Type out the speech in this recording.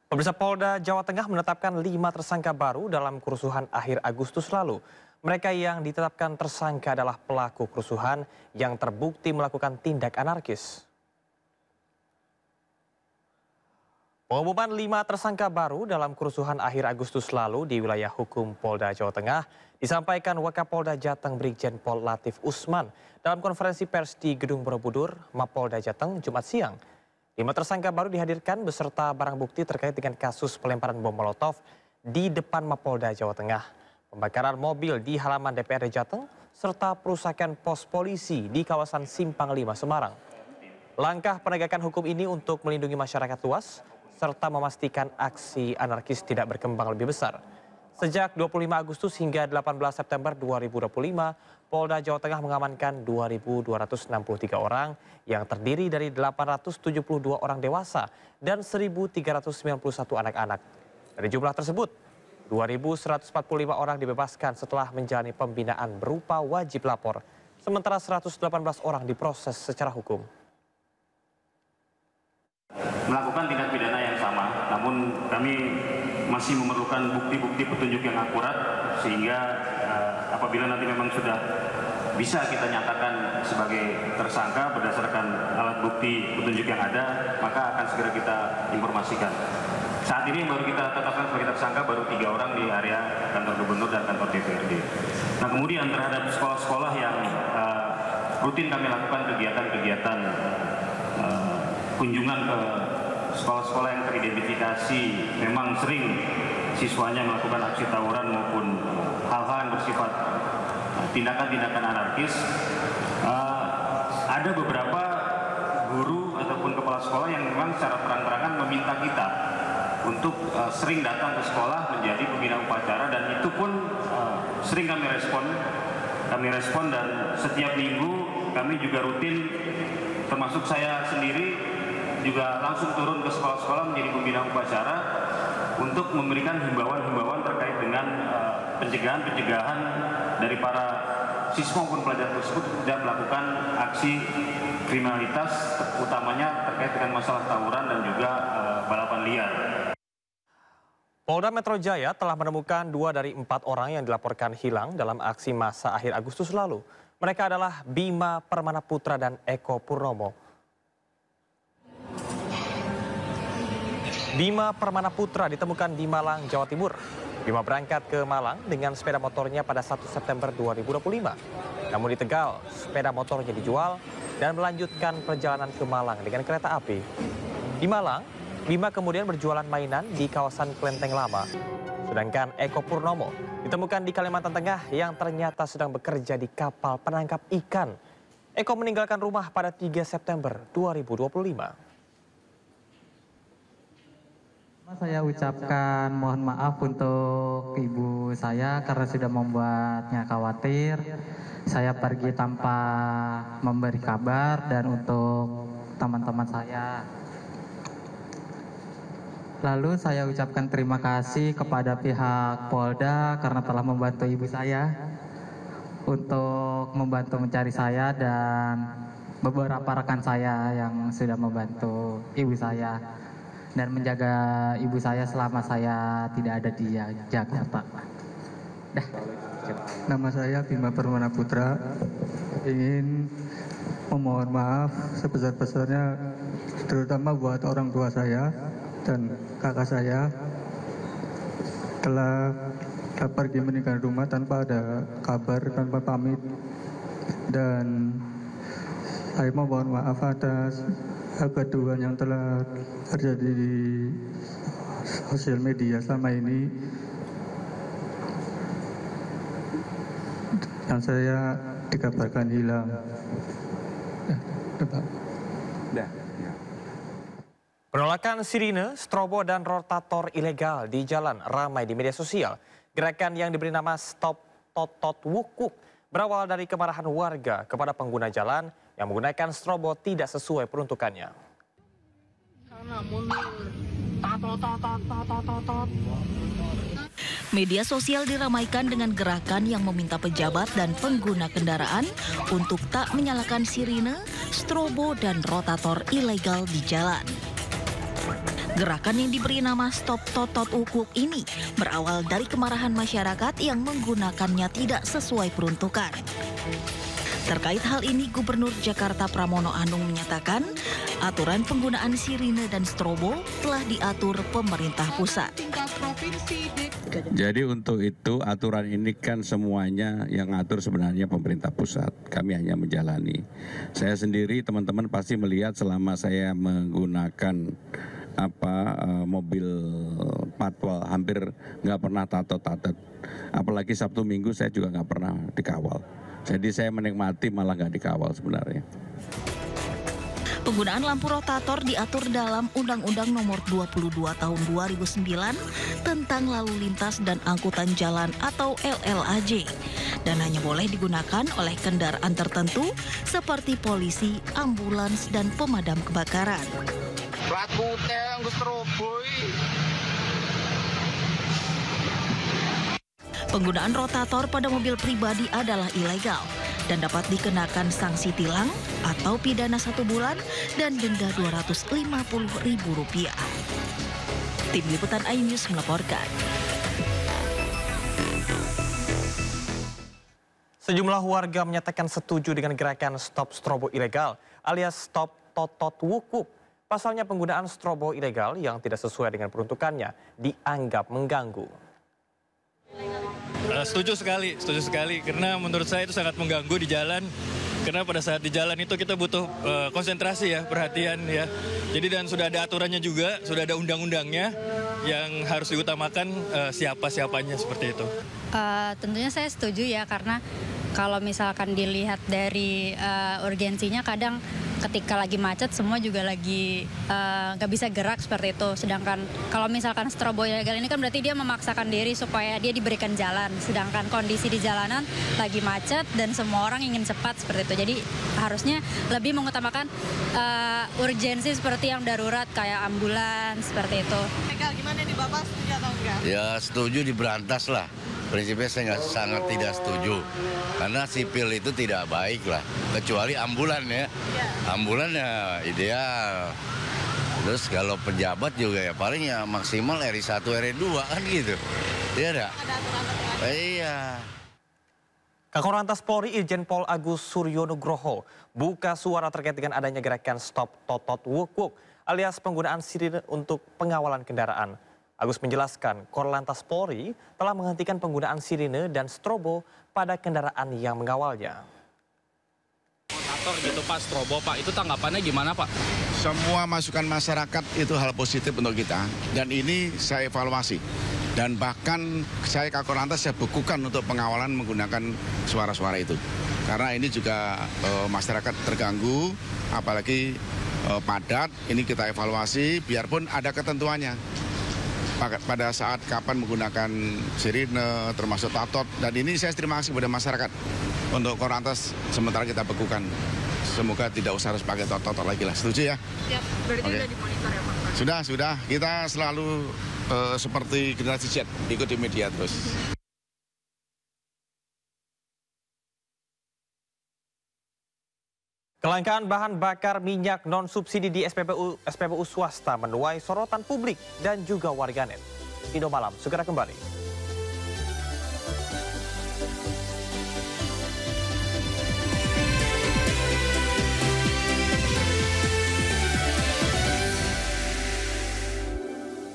Pemirsa, Polda Jawa Tengah menetapkan 5 tersangka baru dalam kerusuhan akhir Agustus lalu. Mereka yang ditetapkan tersangka adalah pelaku kerusuhan yang terbukti melakukan tindak anarkis. Pengumuman 5 tersangka baru dalam kerusuhan akhir Agustus lalu di wilayah hukum Polda Jawa Tengah disampaikan Wakapolda Jateng Brigjen Pol Latif Usman dalam konferensi pers di Gedung Borobudur, Mapolda Jateng, Jumat siang. 5 tersangka baru dihadirkan beserta barang bukti terkait dengan kasus pelemparan bom Molotov di depan Mapolda Jawa Tengah, pembakaran mobil di halaman DPRD Jateng, serta perusakan pos polisi di kawasan Simpang 5 Semarang. Langkah penegakan hukum ini untuk melindungi masyarakat luas, serta memastikan aksi anarkis tidak berkembang lebih besar. Sejak 25 Agustus hingga 18 September 2025, Polda Jawa Tengah mengamankan 2.263 orang yang terdiri dari 872 orang dewasa dan 1.391 anak-anak. Dari jumlah tersebut, 2.145 orang dibebaskan setelah menjalani pembinaan berupa wajib lapor, sementara 118 orang diproses secara hukum. Melakukan tindak pidana yang sama, namun kami masih memerlukan bukti-bukti petunjuk yang akurat sehingga apabila nanti memang sudah bisa kita nyatakan sebagai tersangka berdasarkan alat bukti petunjuk yang ada, maka akan segera kita informasikan. Saat ini baru kita tetapkan sebagai tersangka baru 3 orang di area kantor gubernur dan kantor DPRD. Nah, kemudian terhadap sekolah-sekolah yang rutin kami lakukan kegiatan-kegiatan kunjungan ke sekolah-sekolah yang teridentifikasi memang sering siswanya melakukan aksi tawuran maupun hal-hal yang bersifat tindakan-tindakan anarkis. Ada beberapa guru ataupun kepala sekolah yang memang secara terang-terangan meminta kita untuk sering datang ke sekolah menjadi pembina upacara, dan itu pun sering kami respon dan setiap minggu kami juga rutin, termasuk saya sendiri juga langsung turun ke sekolah-sekolah menjadi pembina upacara untuk memberikan himbauan-himbauan terkait dengan pencegahan dari para siswa maupun pelajar tersebut tidak melakukan aksi kriminalitas, utamanya terkait dengan masalah tawuran dan juga balapan liar. Polda Metro Jaya telah menemukan 2 dari 4 orang yang dilaporkan hilang dalam aksi massa akhir Agustus lalu. Mereka adalah Bima Permana Putra dan Eko Purnomo. Bima Permana Putra ditemukan di Malang, Jawa Timur. Bima berangkat ke Malang dengan sepeda motornya pada 1 September 2025. Namun di Tegal, sepeda motornya dijual dan melanjutkan perjalanan ke Malang dengan kereta api. Di Malang, Bima kemudian berjualan mainan di kawasan Klenteng Lama. Sedangkan Eko Purnomo ditemukan di Kalimantan Tengah yang ternyata sedang bekerja di kapal penangkap ikan. Eko meninggalkan rumah pada 3 September 2025. Saya ucapkan mohon maaf untuk ibu saya karena sudah membuatnya khawatir. Saya pergi tanpa memberi kabar, dan untuk teman-teman saya. Lalu saya ucapkan terima kasih kepada pihak Polda karena telah membantu ibu saya untuk membantu mencari saya dan beberapa rekan saya yang sudah membantu ibu saya dan menjaga ibu saya selama saya tidak ada di Jakarta. Nama saya Bima Permana Putra. Ingin memohon maaf sebesar-besarnya, terutama buat orang tua saya dan kakak saya telah pergi meninggalkan rumah tanpa ada kabar, tanpa pamit. Dan saya mohon maaf atas kegaduhan yang telah terjadi di sosial media selama ini, yang saya dikabarkan hilang. Penolakan sirine, strobo dan rotator ilegal di jalan ramai di media sosial. Gerakan yang diberi nama Stop Totot Wukuk berawal dari kemarahan warga kepada pengguna jalan yang menggunakan strobo tidak sesuai peruntukannya. Media sosial diramaikan dengan gerakan yang meminta pejabat dan pengguna kendaraan untuk tak menyalakan sirine, strobo, dan rotator ilegal di jalan. Gerakan yang diberi nama Stop Totot Wukuk ini berawal dari kemarahan masyarakat yang menggunakannya tidak sesuai peruntukan. Terkait hal ini, Gubernur Jakarta Pramono Anung menyatakan aturan penggunaan sirine dan strobo telah diatur pemerintah pusat. Jadi untuk itu aturan ini kan semuanya yang ngatur sebenarnya pemerintah pusat. Kami hanya menjalani. Saya sendiri, teman-teman pasti melihat selama saya menggunakan mobil patwal hampir nggak pernah tato-tatot. Apalagi Sabtu Minggu saya juga nggak pernah dikawal. Jadi saya menikmati malah nggak dikawal sebenarnya. Penggunaan lampu rotator diatur dalam Undang-Undang Nomor 22 Tahun 2009 tentang Lalu Lintas dan Angkutan Jalan atau LLAJ dan hanya boleh digunakan oleh kendaraan tertentu seperti polisi, ambulans, dan pemadam kebakaran. Penggunaan rotator pada mobil pribadi adalah ilegal dan dapat dikenakan sanksi tilang atau pidana 1 bulan dan denda Rp250.000. Tim Liputan iNews melaporkan. Sejumlah warga menyatakan setuju dengan gerakan Stop Strobo Ilegal alias Stop Totot Wukuk. Pasalnya penggunaan strobo ilegal yang tidak sesuai dengan peruntukannya dianggap mengganggu. Setuju sekali karena menurut saya itu sangat mengganggu di jalan. Karena pada saat di jalan itu kita butuh konsentrasi ya, perhatian ya. Jadi dan sudah ada aturannya juga, sudah ada undang-undangnya yang harus diutamakan siapa-siapanya seperti itu. Tentunya saya setuju ya, karena kalau misalkan dilihat dari urgensinya, kadang ketika lagi macet semua juga lagi nggak bisa gerak seperti itu. Sedangkan kalau misalkan strobo ilegal ini kan berarti dia memaksakan diri supaya dia diberikan jalan. Sedangkan kondisi di jalanan lagi macet dan semua orang ingin cepat seperti itu. Jadi harusnya lebih mengutamakan urgensi seperti yang darurat kayak ambulans seperti itu. Ilegal gimana nih Bapak, setuju atau enggak? Ya setuju, diberantas lah. Prinsipnya saya sangat tidak setuju. Karena sipil itu tidak baik lah. Kecuali ambulan ya. Ambulan ya ideal. Terus kalau pejabat juga ya paling ya maksimal RI1, RI2 kan gitu. Iya enggak? Iya. Kakor Lantas Polri Irjen Pol Agus Suryonugroho buka suara terkait dengan adanya gerakan Stop Totot Wukuk alias penggunaan sirine untuk pengawalan kendaraan. Agus menjelaskan Korlantas Polri telah menghentikan penggunaan sirine dan strobo pada kendaraan yang mengawalnya. Gitu Pak, strobo Pak, itu tanggapannya gimana Pak? Semua masukan masyarakat itu hal positif untuk kita dan ini saya evaluasi. Dan bahkan saya Kakor Lantas saya bukukan untuk pengawalan menggunakan suara-suara itu. Karena ini juga masyarakat terganggu, apalagi padat, ini kita evaluasi biarpun ada ketentuannya. Pada saat kapan menggunakan sirine, termasuk tatot. Dan ini saya terima kasih kepada masyarakat. Untuk Korlantas sementara kita bekukan. Semoga tidak usah harus pakai tatot lagi lah. Setuju ya? Siap, berarti sudah dimonitor ya Pak? Sudah. Kita selalu seperti generasi Z, ikut di media terus. Kelangkaan bahan bakar minyak non-subsidi di SPBU swasta menuai sorotan publik dan juga warganet. Indo Malam segera kembali.